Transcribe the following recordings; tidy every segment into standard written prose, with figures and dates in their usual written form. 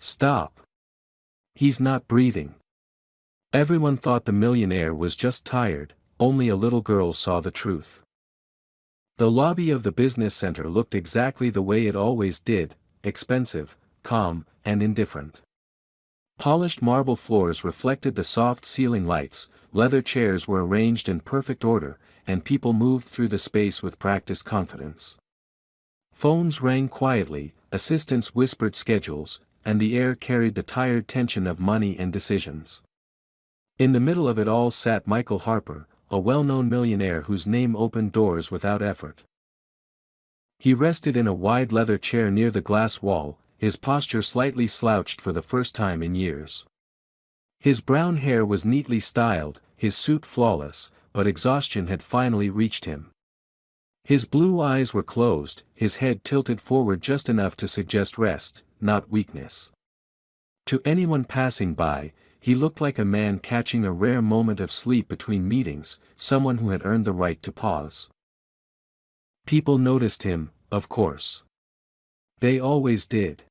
Stop. He's not breathing. Everyone thought the millionaire was just tired, only a little girl saw the truth. The lobby of the business center looked exactly the way it always did, expensive, calm, and indifferent. Polished marble floors reflected the soft ceiling lights, leather chairs were arranged in perfect order, and people moved through the space with practiced confidence. Phones rang quietly, assistants whispered schedules, and the air carried the tired tension of money and decisions. In the middle of it all sat Michael Harper, a well-known millionaire whose name opened doors without effort. He rested in a wide leather chair near the glass wall, his posture slightly slouched for the first time in years. His brown hair was neatly styled, his suit flawless, but exhaustion had finally reached him. His blue eyes were closed, his head tilted forward just enough to suggest rest, not weakness. To anyone passing by, he looked like a man catching a rare moment of sleep between meetings, someone who had earned the right to pause. People noticed him, of course. They always did.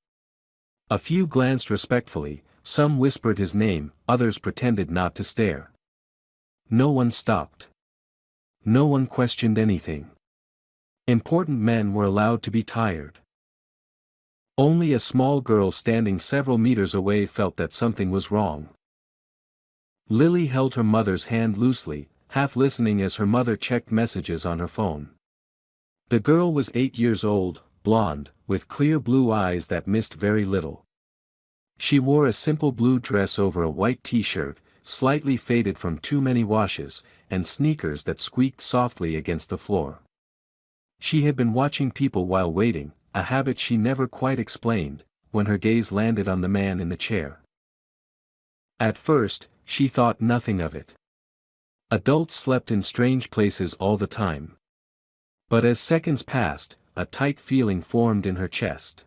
A few glanced respectfully, some whispered his name, others pretended not to stare. No one stopped. No one questioned anything. Important men were allowed to be tired. Only a small girl standing several meters away felt that something was wrong. Lily held her mother's hand loosely, half listening as her mother checked messages on her phone. The girl was 8 years old, blonde, with clear blue eyes that missed very little. She wore a simple blue dress over a white t-shirt, slightly faded from too many washes, and sneakers that squeaked softly against the floor. She had been watching people while waiting, a habit she never quite explained, when her gaze landed on the man in the chair. At first, she thought nothing of it. Adults slept in strange places all the time. But as seconds passed, a tight feeling formed in her chest.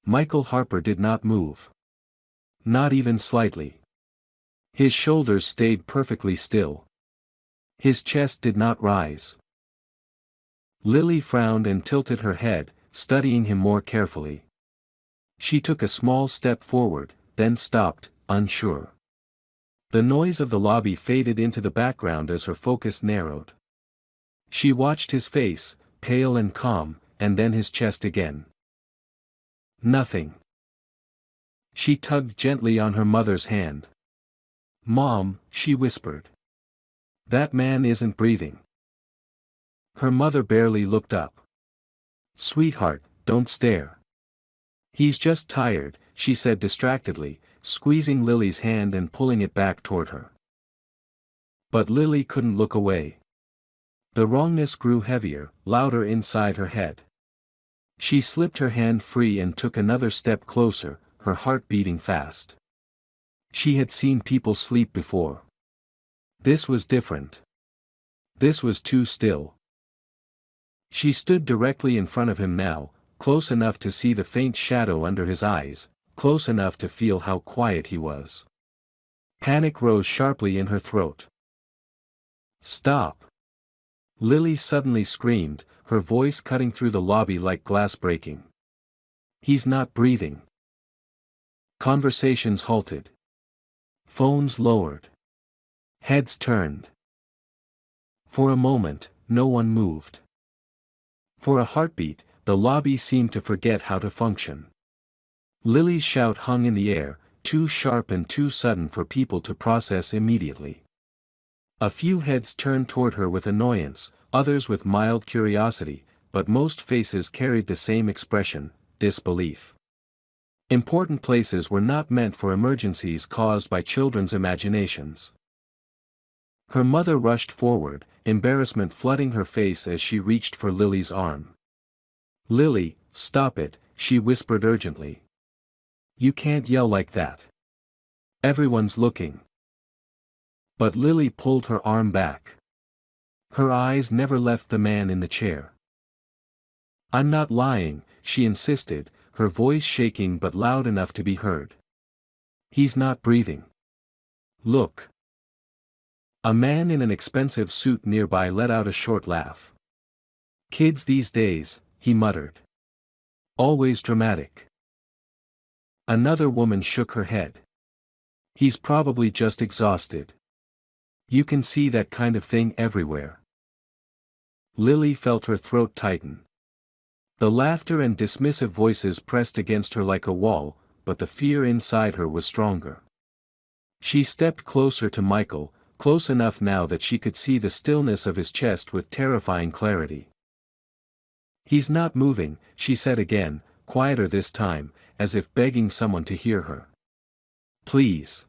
Michael Harper did not move. Not even slightly. His shoulders stayed perfectly still. His chest did not rise. Lily frowned and tilted her head, studying him more carefully. She took a small step forward, then stopped, unsure. The noise of the lobby faded into the background as her focus narrowed. She watched his face, pale and calm, and then his chest again. Nothing. She tugged gently on her mother's hand. "Mom," she whispered. "That man isn't breathing." Her mother barely looked up. "Sweetheart, don't stare. He's just tired," she said distractedly, squeezing Lily's hand and pulling it back toward her. But Lily couldn't look away. The wrongness grew heavier, louder inside her head. She slipped her hand free and took another step closer, her heart beating fast. She had seen people sleep before. This was different. This was too still. She stood directly in front of him now, close enough to see the faint shadow under his eyes, close enough to feel how quiet he was. Panic rose sharply in her throat. "Stop!" Lily suddenly screamed, her voice cutting through the lobby like glass breaking. "He's not breathing." Conversations halted. Phones lowered. Heads turned. For a moment, no one moved. For a heartbeat, the lobby seemed to forget how to function. Lily's shout hung in the air, too sharp and too sudden for people to process immediately. A few heads turned toward her with annoyance, others with mild curiosity, but most faces carried the same expression, disbelief. Important places were not meant for emergencies caused by children's imaginations. Her mother rushed forward, embarrassment flooding her face as she reached for Lily's arm. "Lily, stop it," she whispered urgently. "You can't yell like that. Everyone's looking." But Lily pulled her arm back. Her eyes never left the man in the chair. "I'm not lying," she insisted, her voice shaking but loud enough to be heard. "He's not breathing. Look." A man in an expensive suit nearby let out a short laugh. "Kids these days," he muttered. "Always dramatic." Another woman shook her head. He's probably just exhausted. You can see that kind of thing everywhere. Lily felt her throat tighten. The laughter and dismissive voices pressed against her like a wall, but the fear inside her was stronger. She stepped closer to Michael, close enough now that she could see the stillness of his chest with terrifying clarity. He's not moving, she said again, quieter this time, as if begging someone to hear her. Please.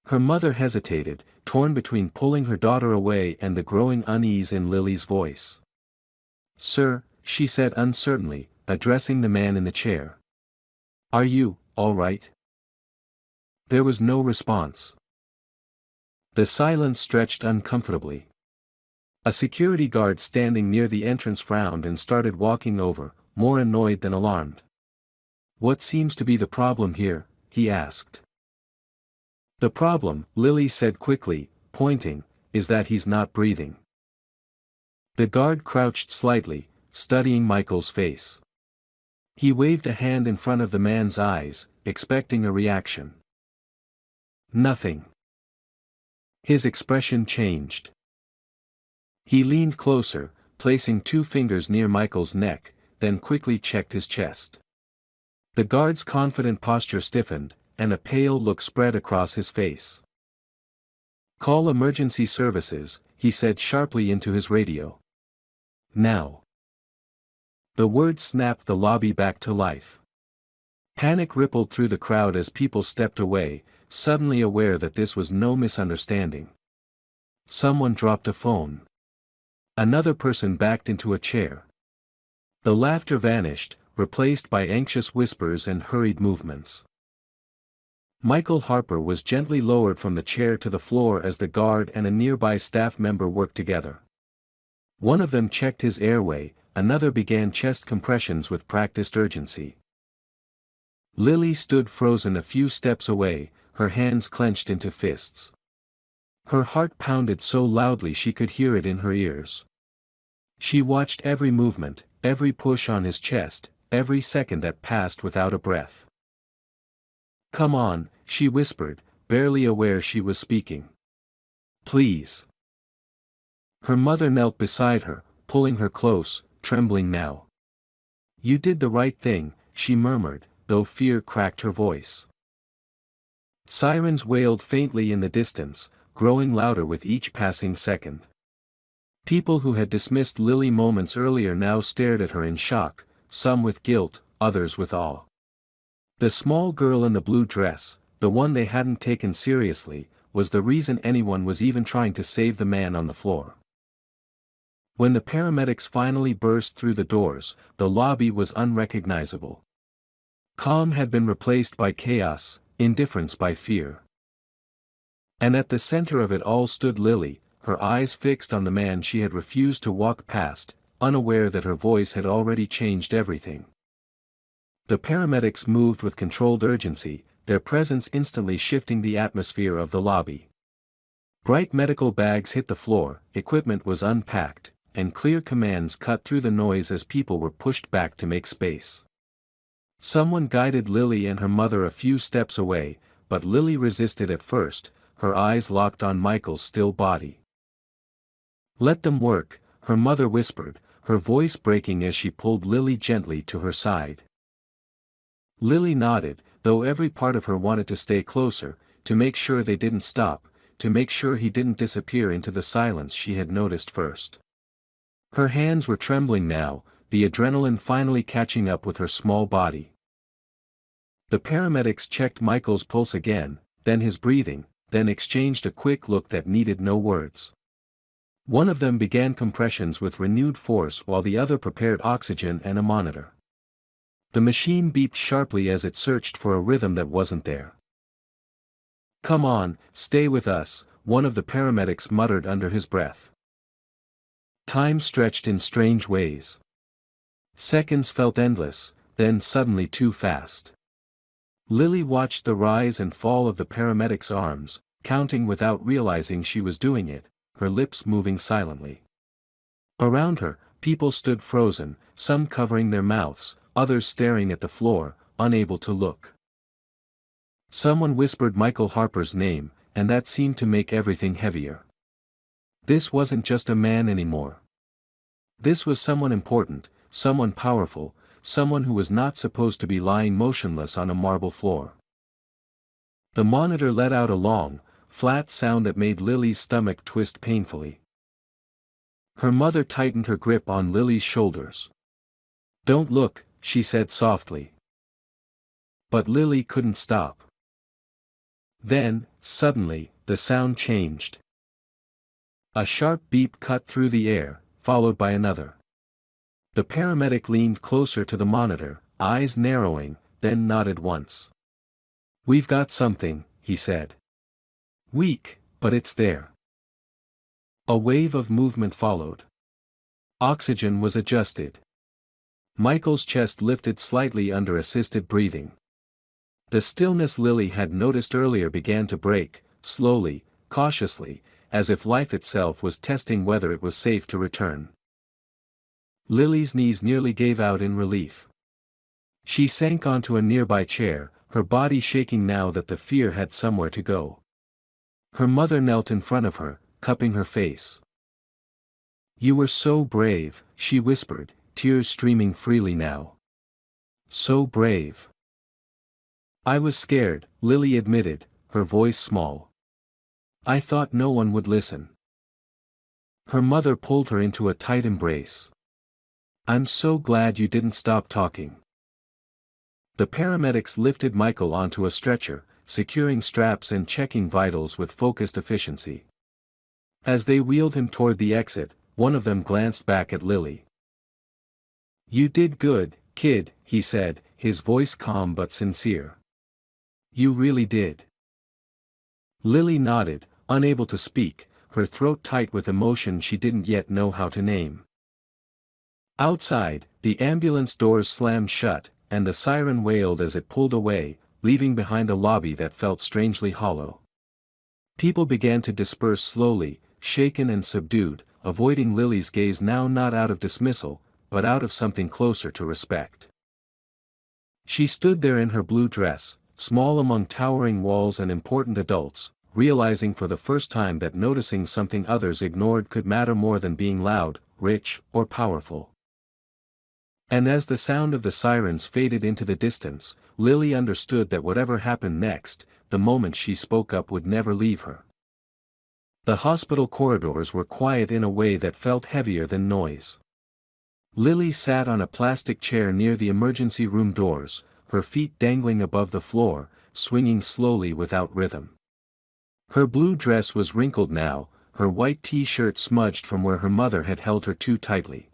Her mother hesitated, torn between pulling her daughter away and the growing unease in Lily's voice. Sir, she said uncertainly, addressing the man in the chair. Are you, all right? There was no response. The silence stretched uncomfortably. A security guard standing near the entrance frowned and started walking over, more annoyed than alarmed. What seems to be the problem here? He asked. The problem, Lily said quickly, pointing, is that he's not breathing. The guard crouched slightly, studying Michael's face. He waved a hand in front of the man's eyes, expecting a reaction. Nothing. His expression changed. He leaned closer, placing 2 fingers near Michael's neck, then quickly checked his chest. The guard's confident posture stiffened, and a pale look spread across his face. Call emergency services, he said sharply into his radio. Now. The words snapped the lobby back to life. Panic rippled through the crowd as people stepped away, suddenly aware that this was no misunderstanding. Someone dropped a phone. Another person backed into a chair. The laughter vanished, replaced by anxious whispers and hurried movements. Michael Harper was gently lowered from the chair to the floor as the guard and a nearby staff member worked together. One of them checked his airway, another began chest compressions with practiced urgency. Lily stood frozen a few steps away, her hands clenched into fists. Her heart pounded so loudly she could hear it in her ears. She watched every movement, every push on his chest, every second that passed without a breath. Come on, she whispered, barely aware she was speaking. Please. Her mother knelt beside her, pulling her close, trembling now. You did the right thing, she murmured, though fear cracked her voice. Sirens wailed faintly in the distance, growing louder with each passing second. People who had dismissed Lily moments earlier now stared at her in shock, some with guilt, others with awe. The small girl in the blue dress, the one they hadn't taken seriously, was the reason anyone was even trying to save the man on the floor. When the paramedics finally burst through the doors, the lobby was unrecognizable. Calm had been replaced by chaos, indifference by fear. And at the center of it all stood Lily, her eyes fixed on the man she had refused to walk past, unaware that her voice had already changed everything. The paramedics moved with controlled urgency, their presence instantly shifting the atmosphere of the lobby. Bright medical bags hit the floor, equipment was unpacked, and clear commands cut through the noise as people were pushed back to make space. Someone guided Lily and her mother a few steps away, but Lily resisted at first, her eyes locked on Michael's still body. Let them work, her mother whispered, her voice breaking as she pulled Lily gently to her side. Lily nodded, though every part of her wanted to stay closer, to make sure they didn't stop, to make sure he didn't disappear into the silence she had noticed first. Her hands were trembling now, the adrenaline finally catching up with her small body. The paramedics checked Michael's pulse again, then his breathing, then exchanged a quick look that needed no words. One of them began compressions with renewed force while the other prepared oxygen and a monitor. The machine beeped sharply as it searched for a rhythm that wasn't there. Come on, stay with us, one of the paramedics muttered under his breath. Time stretched in strange ways. Seconds felt endless, then suddenly too fast. Lily watched the rise and fall of the paramedic's arms, counting without realizing she was doing it, her lips moving silently. Around her, people stood frozen, some covering their mouths, others staring at the floor, unable to look. Someone whispered Michael Harper's name, and that seemed to make everything heavier. This wasn't just a man anymore. This was someone important, someone powerful, someone who was not supposed to be lying motionless on a marble floor. The monitor let out a long, flat sound that made Lily's stomach twist painfully. Her mother tightened her grip on Lily's shoulders. "Don't look," she said softly. But Lily couldn't stop. Then, suddenly, the sound changed. A sharp beep cut through the air, followed by another. The paramedic leaned closer to the monitor, eyes narrowing, then nodded once. "We've got something," he said. "Weak, but it's there." A wave of movement followed. Oxygen was adjusted. Michael's chest lifted slightly under assisted breathing. The stillness Lily had noticed earlier began to break, slowly, cautiously, as if life itself was testing whether it was safe to return. Lily's knees nearly gave out in relief. She sank onto a nearby chair, her body shaking now that the fear had somewhere to go. Her mother knelt in front of her, cupping her face. "You were so brave," she whispered, tears streaming freely now. "So brave." "I was scared," Lily admitted, her voice small. "I thought no one would listen." Her mother pulled her into a tight embrace. "I'm so glad you didn't stop talking." The paramedics lifted Michael onto a stretcher, securing straps and checking vitals with focused efficiency. As they wheeled him toward the exit, one of them glanced back at Lily. "You did good, kid," he said, his voice calm but sincere. "You really did." Lily nodded, unable to speak, her throat tight with emotion she didn't yet know how to name. Outside, the ambulance doors slammed shut, and the siren wailed as it pulled away, leaving behind a lobby that felt strangely hollow. People began to disperse slowly, shaken and subdued, avoiding Lily's gaze now not out of dismissal, but out of something closer to respect. She stood there in her blue dress, small among towering walls and important adults, realizing for the first time that noticing something others ignored could matter more than being loud, rich, or powerful. And as the sound of the sirens faded into the distance, Lily understood that whatever happened next, the moment she spoke up would never leave her. The hospital corridors were quiet in a way that felt heavier than noise. Lily sat on a plastic chair near the emergency room doors, her feet dangling above the floor, swinging slowly without rhythm. Her blue dress was wrinkled now, her white t-shirt smudged from where her mother had held her too tightly.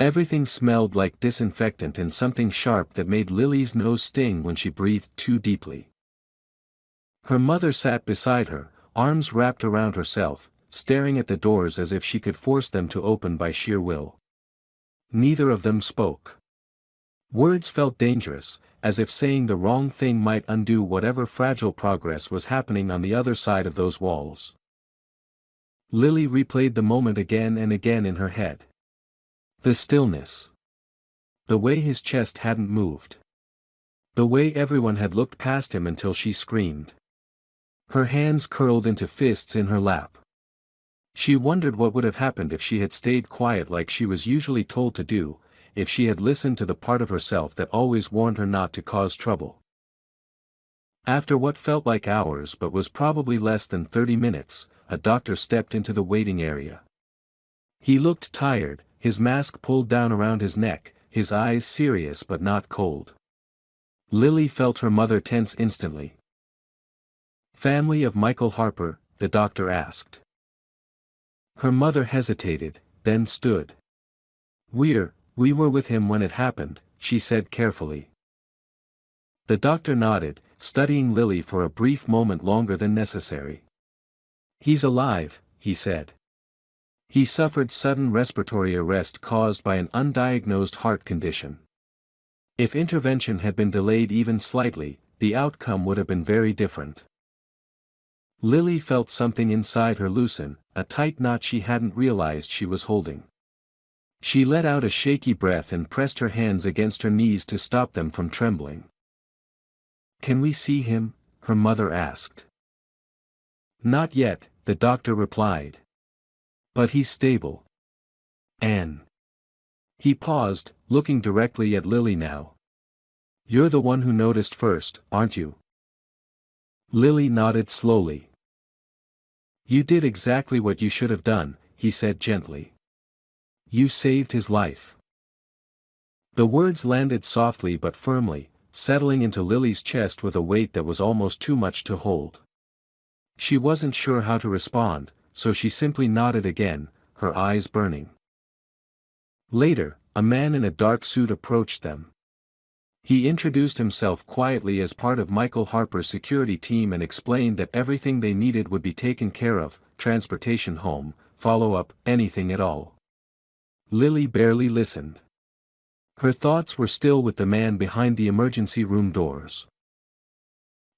Everything smelled like disinfectant and something sharp that made Lily's nose sting when she breathed too deeply. Her mother sat beside her, arms wrapped around herself, staring at the doors as if she could force them to open by sheer will. Neither of them spoke. Words felt dangerous, as if saying the wrong thing might undo whatever fragile progress was happening on the other side of those walls. Lily replayed the moment again and again in her head. The stillness. The way his chest hadn't moved. The way everyone had looked past him until she screamed. Her hands curled into fists in her lap. She wondered what would have happened if she had stayed quiet like she was usually told to do, if she had listened to the part of herself that always warned her not to cause trouble. After what felt like hours but was probably less than 30 minutes, a doctor stepped into the waiting area. He looked tired, his mask pulled down around his neck, his eyes serious but not cold. Lily felt her mother tense instantly. "Family of Michael Harper?" the doctor asked. Her mother hesitated, then stood. We were with him when it happened," she said carefully. The doctor nodded, studying Lily for a brief moment longer than necessary. "He's alive," he said. "He suffered sudden respiratory arrest caused by an undiagnosed heart condition. If intervention had been delayed even slightly, the outcome would have been very different." Lily felt something inside her loosen, a tight knot she hadn't realized she was holding. She let out a shaky breath and pressed her hands against her knees to stop them from trembling. "Can we see him?" her mother asked. "Not yet," the doctor replied. "But he's stable. Anne." He paused, looking directly at Lily now. "You're the one who noticed first, aren't you?" Lily nodded slowly. "You did exactly what you should have done," he said gently. "You saved his life." The words landed softly but firmly, settling into Lily's chest with a weight that was almost too much to hold. She wasn't sure how to respond, so she simply nodded again, her eyes burning. Later, a man in a dark suit approached them. He introduced himself quietly as part of Michael Harper's security team and explained that everything they needed would be taken care of: transportation home, follow-up, anything at all. Lily barely listened. Her thoughts were still with the man behind the emergency room doors.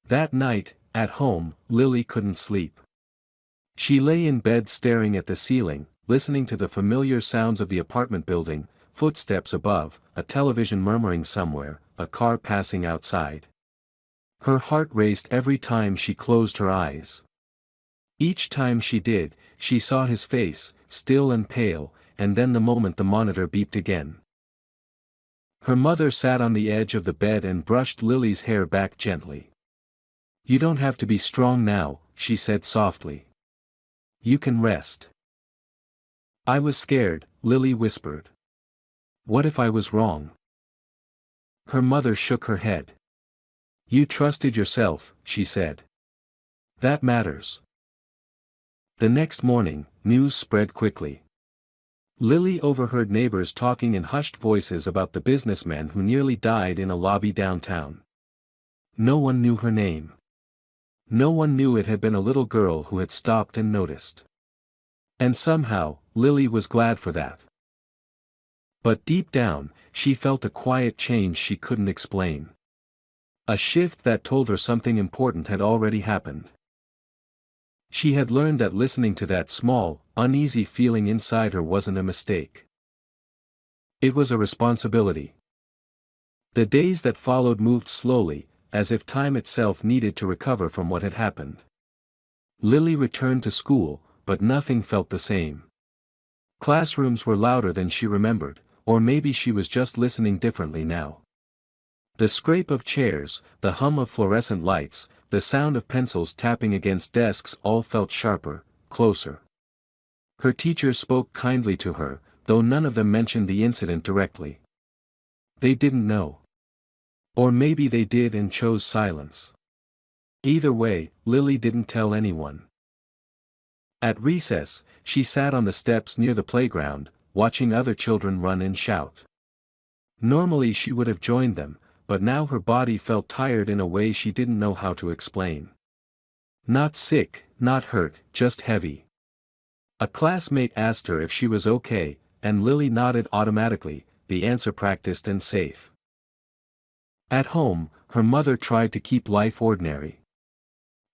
That night, at home, Lily couldn't sleep. She lay in bed staring at the ceiling, listening to the familiar sounds of the apartment building: footsteps above, a television murmuring somewhere, a car passing outside. Her heart raced every time she closed her eyes. Each time she did, she saw his face, still and pale, and then the moment the monitor beeped again. Her mother sat on the edge of the bed and brushed Lily's hair back gently. "You don't have to be strong now," she said softly. "You can rest." "I was scared," Lily whispered. "What if I was wrong?" Her mother shook her head. "You trusted yourself," she said. "That matters." The next morning, news spread quickly. Lily overheard neighbors talking in hushed voices about the businessman who nearly died in a lobby downtown. No one knew her name. No one knew it had been a little girl who had stopped and noticed. And somehow, Lily was glad for that. But deep down, she felt a quiet change she couldn't explain. A shift that told her something important had already happened. She had learned that listening to that small, uneasy feeling inside her wasn't a mistake. It was a responsibility. The days that followed moved slowly, as if time itself needed to recover from what had happened. Lily returned to school, but nothing felt the same. Classrooms were louder than she remembered, or maybe she was just listening differently now. The scrape of chairs, the hum of fluorescent lights, the sound of pencils tapping against desks all felt sharper, closer. Her teachers spoke kindly to her, though none of them mentioned the incident directly. They didn't know. Or maybe they did and chose silence. Either way, Lily didn't tell anyone. At recess, she sat on the steps near the playground, watching other children run and shout. Normally she would have joined them, but now her body felt tired in a way she didn't know how to explain. Not sick, not hurt, just heavy. A classmate asked her if she was okay, and Lily nodded automatically, the answer practiced and safe. At home, her mother tried to keep life ordinary.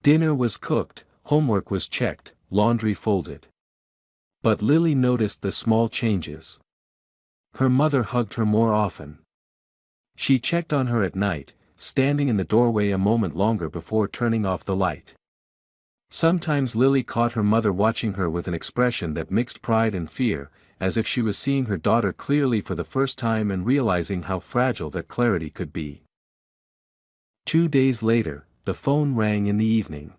Dinner was cooked, homework was checked, laundry folded. But Lily noticed the small changes. Her mother hugged her more often. She checked on her at night, standing in the doorway a moment longer before turning off the light. Sometimes Lily caught her mother watching her with an expression that mixed pride and fear, as if she was seeing her daughter clearly for the first time and realizing how fragile that clarity could be. 2 days later, the phone rang in the evening.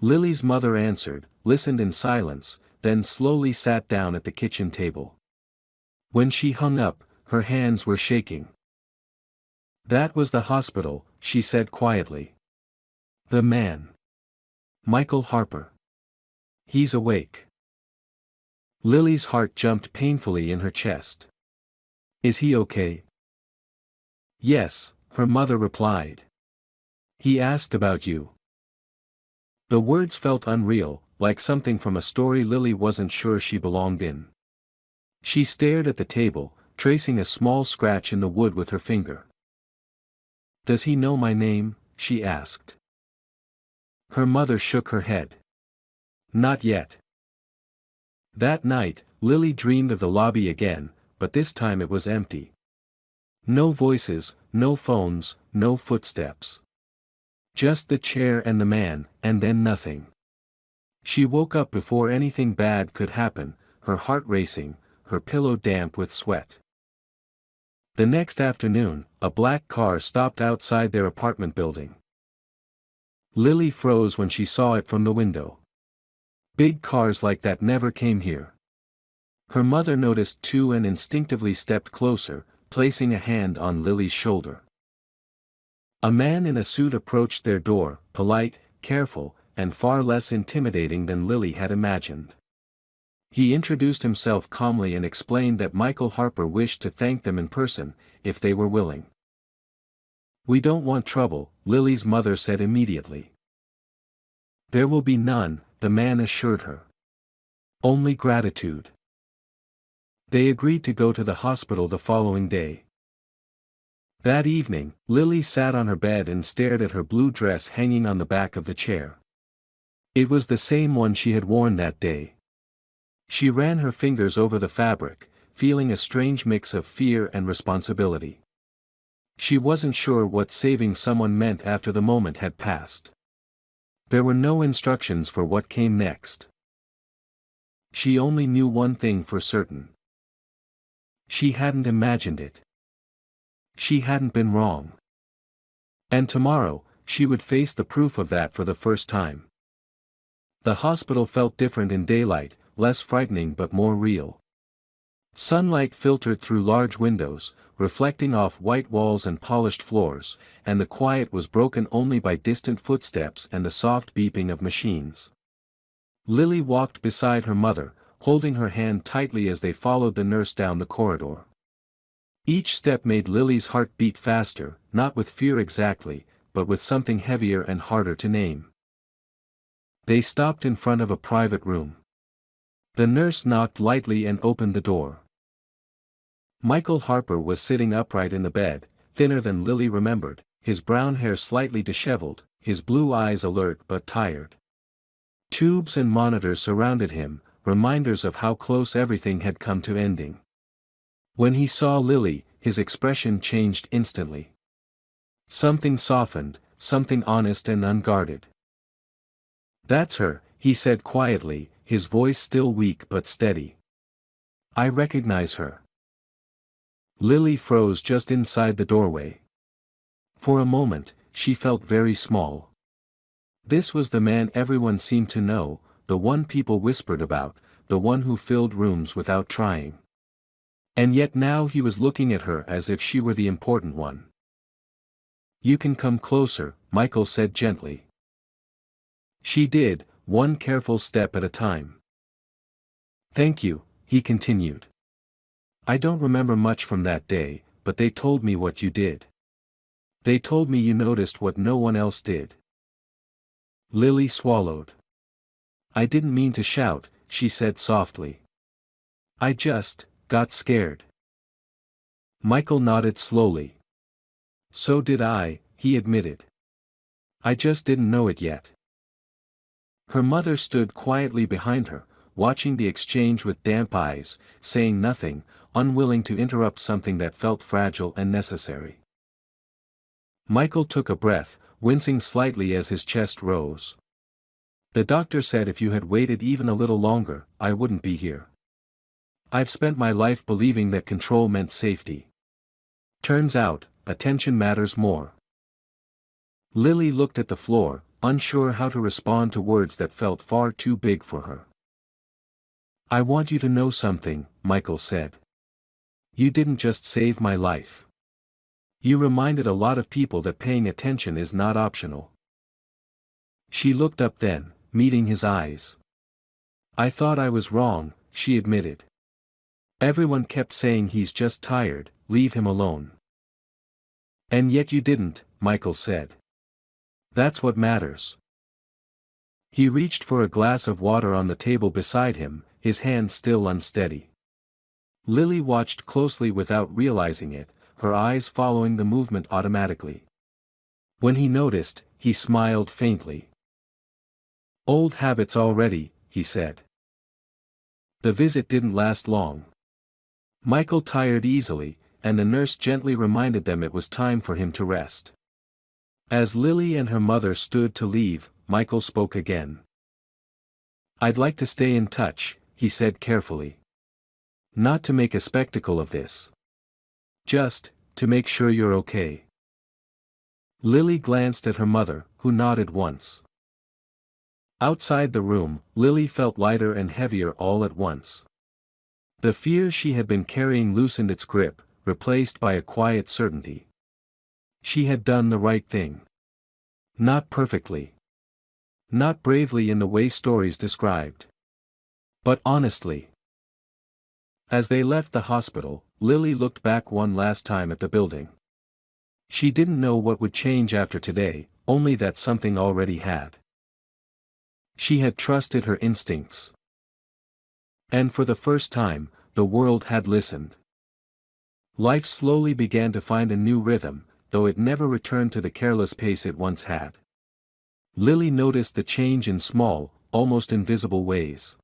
Lily's mother answered, listened in silence, then slowly sat down at the kitchen table. When she hung up, her hands were shaking. "That was the hospital," she said quietly. "The man. Michael Harper. He's awake." Lily's heart jumped painfully in her chest. "Is he okay?" "Yes," her mother replied. "He asked about you." The words felt unreal, like something from a story Lily wasn't sure she belonged in. She stared at the table, tracing a small scratch in the wood with her finger. "Does he know my name?" she asked. Her mother shook her head. "Not yet." That night, Lily dreamed of the lobby again, but this time it was empty. No voices, no phones, no footsteps. Just the chair and the man, and then nothing. She woke up before anything bad could happen, her heart racing, her pillow damp with sweat. The next afternoon, a black car stopped outside their apartment building. Lily froze when she saw it from the window. Big cars like that never came here. Her mother noticed too and instinctively stepped closer, placing a hand on Lily's shoulder. A man in a suit approached their door, polite, careful, and far less intimidating than Lily had imagined. He introduced himself calmly and explained that Michael Harper wished to thank them in person, if they were willing. "We don't want trouble," Lily's mother said immediately. "There will be none," the man assured her. "Only gratitude." They agreed to go to the hospital the following day. That evening, Lily sat on her bed and stared at her blue dress hanging on the back of the chair. It was the same one she had worn that day. She ran her fingers over the fabric, feeling a strange mix of fear and responsibility. She wasn't sure what saving someone meant after the moment had passed. There were no instructions for what came next. She only knew one thing for certain. She hadn't imagined it. She hadn't been wrong. And tomorrow, she would face the proof of that for the first time. The hospital felt different in daylight, less frightening but more real. Sunlight filtered through large windows, reflecting off white walls and polished floors, and the quiet was broken only by distant footsteps and the soft beeping of machines. Lily walked beside her mother, holding her hand tightly as they followed the nurse down the corridor. Each step made Lily's heart beat faster, not with fear exactly, but with something heavier and harder to name. They stopped in front of a private room. The nurse knocked lightly and opened the door. Michael Harper was sitting upright in the bed, thinner than Lily remembered, his brown hair slightly disheveled, his blue eyes alert but tired. Tubes and monitors surrounded him, reminders of how close everything had come to ending. When he saw Lily, his expression changed instantly. Something softened, something honest and unguarded. "That's her," he said quietly, his voice still weak but steady. "I recognize her." Lily froze just inside the doorway. For a moment, she felt very small. This was the man everyone seemed to know, the one people whispered about, the one who filled rooms without trying. And yet now he was looking at her as if she were the important one. "You can come closer," Michael said gently. She did, one careful step at a time. "Thank you," he continued. "I don't remember much from that day, but they told me what you did. They told me you noticed what no one else did." Lily swallowed. "I didn't mean to shout," she said softly. "I just got scared." Michael nodded slowly. "So did I," he admitted. "I just didn't know it yet." Her mother stood quietly behind her, watching the exchange with damp eyes, saying nothing, unwilling to interrupt something that felt fragile and necessary. Michael took a breath, wincing slightly as his chest rose. "The doctor said if you had waited even a little longer, I wouldn't be here. I've spent my life believing that control meant safety. Turns out, attention matters more." Lily looked at the floor, unsure how to respond to words that felt far too big for her. "I want you to know something," Michael said. "You didn't just save my life. You reminded a lot of people that paying attention is not optional." She looked up then, meeting his eyes. "I thought I was wrong," she admitted. "Everyone kept saying he's just tired, leave him alone." "And yet you didn't," Michael said. "That's what matters." He reached for a glass of water on the table beside him, his hand still unsteady. Lily watched closely without realizing it, her eyes following the movement automatically. When he noticed, he smiled faintly. "Old habits already," he said. The visit didn't last long. Michael tired easily, and the nurse gently reminded them it was time for him to rest. As Lily and her mother stood to leave, Michael spoke again. "I'd like to stay in touch," he said carefully. "Not to make a spectacle of this. Just, to make sure you're okay." Lily glanced at her mother, who nodded once. Outside the room, Lily felt lighter and heavier all at once. The fear she had been carrying loosened its grip, replaced by a quiet certainty. She had done the right thing. Not perfectly. Not bravely in the way stories described. But honestly. As they left the hospital, Lily looked back one last time at the building. She didn't know what would change after today, only that something already had. She had trusted her instincts. And for the first time, the world had listened. Life slowly began to find a new rhythm, though it never returned to the careless pace it once had. Lily noticed the change in small, almost invisible ways.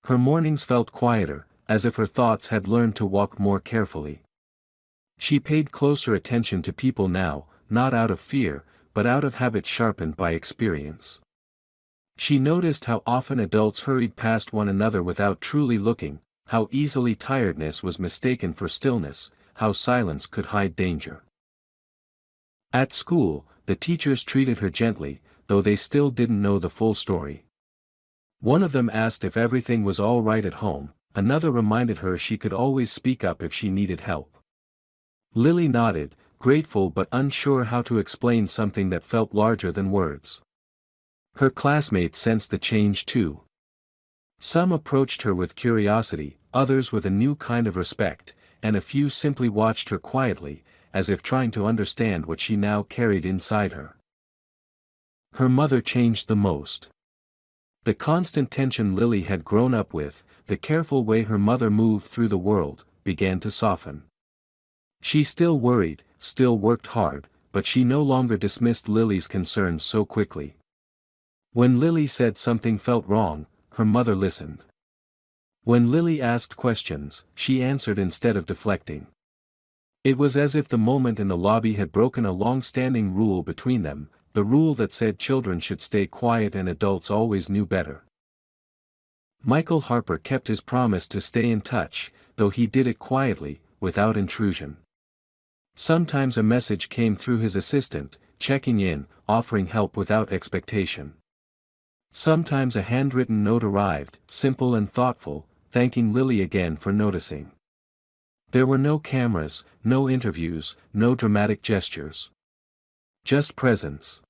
Her mornings felt quieter, as if her thoughts had learned to walk more carefully. She paid closer attention to people now, not out of fear, but out of habit sharpened by experience. She noticed how often adults hurried past one another without truly looking, how easily tiredness was mistaken for stillness, how silence could hide danger. At school, the teachers treated her gently, though they still didn't know the full story. One of them asked if everything was all right at home, another reminded her she could always speak up if she needed help. Lily nodded, grateful but unsure how to explain something that felt larger than words. Her classmates sensed the change too. Some approached her with curiosity, others with a new kind of respect, and a few simply watched her quietly, as if trying to understand what she now carried inside her. Her mother changed the most. The constant tension Lily had grown up with, the careful way her mother moved through the world, began to soften. She still worried, still worked hard, but she no longer dismissed Lily's concerns so quickly. When Lily said something felt wrong, her mother listened. When Lily asked questions, she answered instead of deflecting. It was as if the moment in the lobby had broken a long-standing rule between them, the rule that said children should stay quiet and adults always knew better. Michael Harper kept his promise to stay in touch, though he did it quietly, without intrusion. Sometimes a message came through his assistant, checking in, offering help without expectation. Sometimes a handwritten note arrived, simple and thoughtful, thanking Lily again for noticing. There were no cameras, no interviews, no dramatic gestures. Just presence.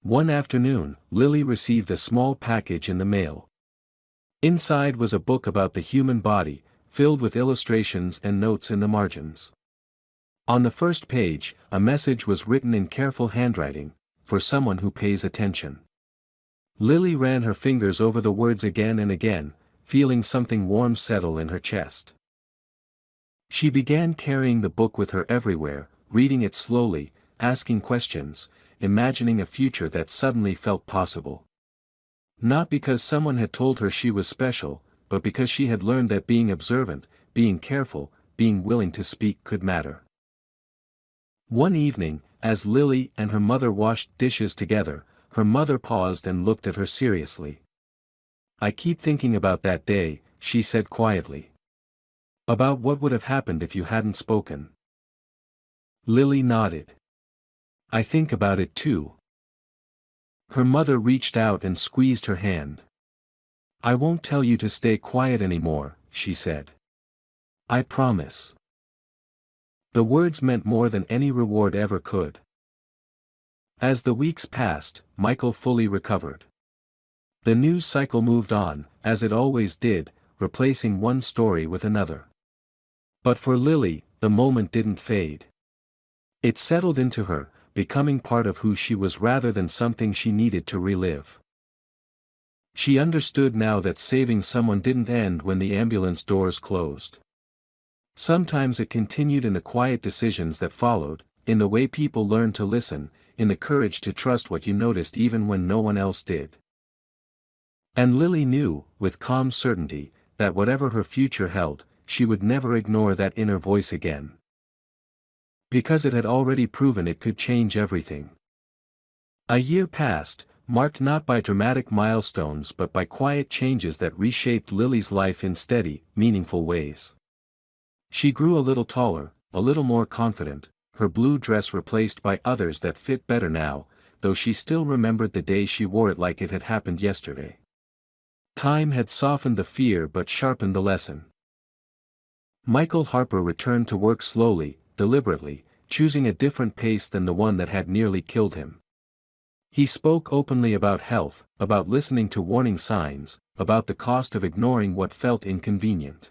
One afternoon, Lily received a small package in the mail. Inside was a book about the human body, filled with illustrations and notes in the margins. On the first page, a message was written in careful handwriting, for someone who pays attention. Lily ran her fingers over the words again and again, feeling something warm settle in her chest. She began carrying the book with her everywhere, reading it slowly, asking questions, imagining a future that suddenly felt possible. Not because someone had told her she was special, but because she had learned that being observant, being careful, being willing to speak could matter. One evening, as Lily and her mother washed dishes together, her mother paused and looked at her seriously. "I keep thinking about that day," she said quietly. "About what would have happened if you hadn't spoken." Lily nodded. "I think about it too." Her mother reached out and squeezed her hand. "I won't tell you to stay quiet anymore," she said. "I promise." The words meant more than any reward ever could. As the weeks passed, Michael fully recovered. The news cycle moved on, as it always did, replacing one story with another. But for Lily, the moment didn't fade. It settled into her, becoming part of who she was rather than something she needed to relive. She understood now that saving someone didn't end when the ambulance doors closed. Sometimes it continued in the quiet decisions that followed, in the way people learned to listen, in the courage to trust what you noticed even when no one else did. And Lily knew, with calm certainty, that whatever her future held, she would never ignore that inner voice again. Because it had already proven it could change everything. A year passed, marked not by dramatic milestones but by quiet changes that reshaped Lily's life in steady, meaningful ways. She grew a little taller, a little more confident, her blue dress replaced by others that fit better now, though she still remembered the day she wore it like it had happened yesterday. Time had softened the fear but sharpened the lesson. Michael Harper returned to work slowly, deliberately, choosing a different pace than the one that had nearly killed him. He spoke openly about health, about listening to warning signs, about the cost of ignoring what felt inconvenient.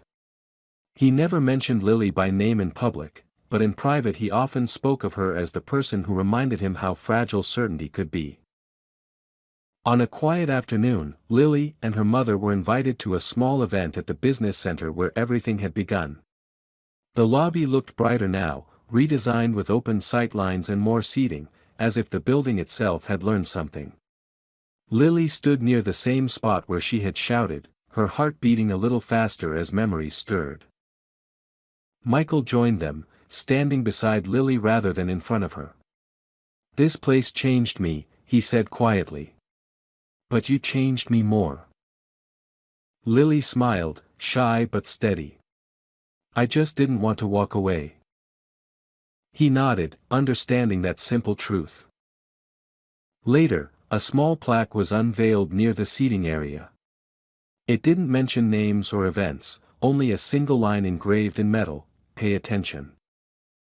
He never mentioned Lily by name in public, but in private he often spoke of her as the person who reminded him how fragile certainty could be. On a quiet afternoon, Lily and her mother were invited to a small event at the business center where everything had begun. The lobby looked brighter now, redesigned with open sightlines and more seating, as if the building itself had learned something. Lily stood near the same spot where she had shouted, her heart beating a little faster as memories stirred. Michael joined them, standing beside Lily rather than in front of her. "This place changed me," he said quietly. "But you changed me more." Lily smiled, shy but steady. "I just didn't want to walk away." He nodded, understanding that simple truth. Later, a small plaque was unveiled near the seating area. It didn't mention names or events, only a single line engraved in metal: "Pay attention.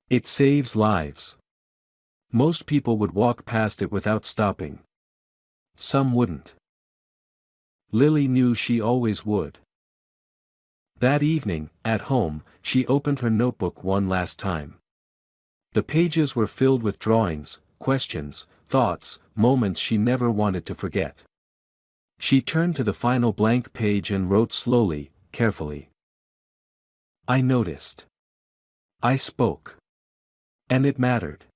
It saves lives." Most people would walk past it without stopping. Some wouldn't. Lily knew she always would. That evening, at home, she opened her notebook one last time. The pages were filled with drawings, questions, thoughts, moments she never wanted to forget. She turned to the final blank page and wrote slowly, carefully. "I noticed. I spoke. And it mattered."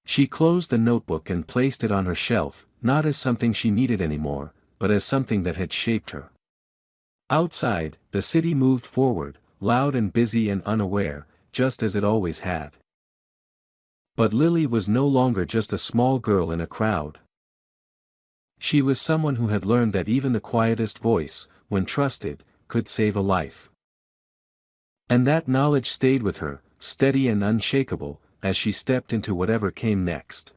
She closed the notebook and placed it on her shelf, not as something she needed anymore, but as something that had shaped her. Outside, the city moved forward, loud and busy and unaware, just as it always had. But Lily was no longer just a small girl in a crowd. She was someone who had learned that even the quietest voice, when trusted, could save a life. And that knowledge stayed with her, steady and unshakable, as she stepped into whatever came next.